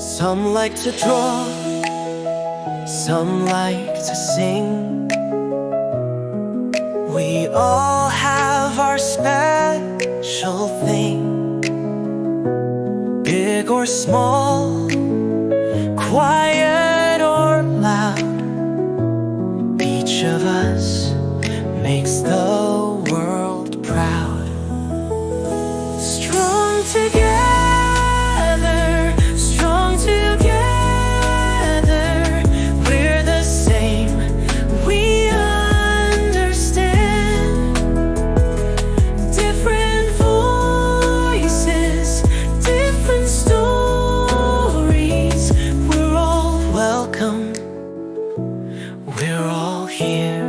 Some like to draw, some like to sing. We all have our special thing, big or small, quiet or loud. Each of us makes the world proud. Strong together, strong together, we're the same, we understand. Different voices, different stories, we're all welcome, we're all here.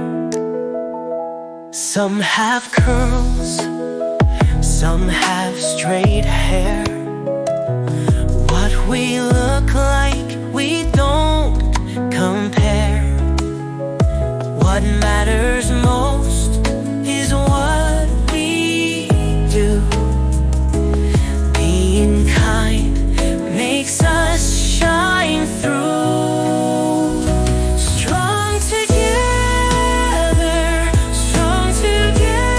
Some have curls, some have straight hair. What we look like, we don't compare. What matters most is what we do. Being kind makes us shine through. Strong together, strong together,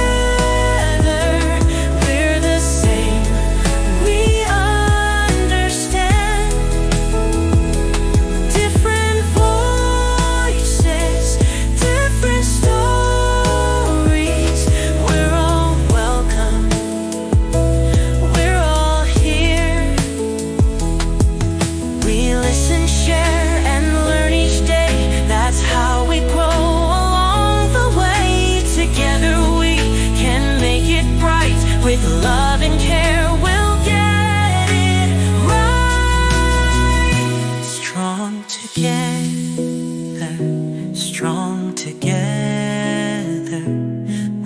we're the same, we understand. Different voices, different stories, we're all welcome, we're all here. We listen, share, and learn each day. That's how we grow along the way. Together we can make it bright. With love and care, we'll get it right. Strong together, strong together,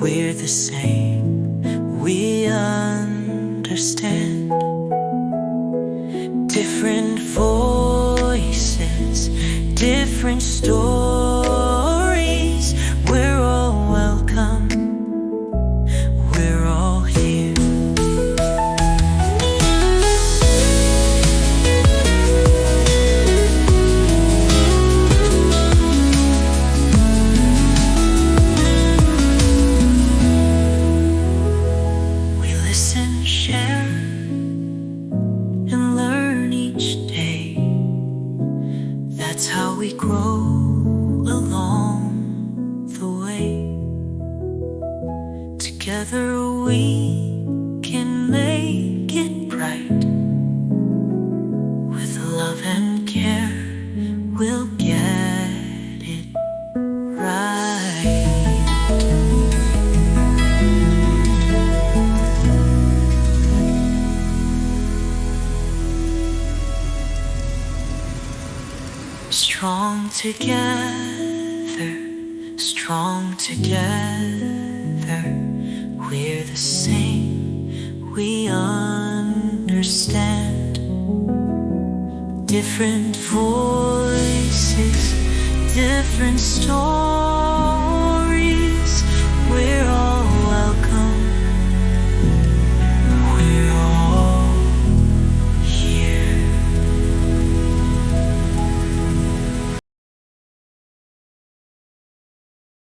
we're the same, we understand. Different voices, different stories, we're all welcome, we're all here. We listen, share, and learn each day. That's how we grow along the way. Together we can make it bright. With love and care, we'll get it right. Strong together, strong together, we're the same, we understand. Different voices, different stories,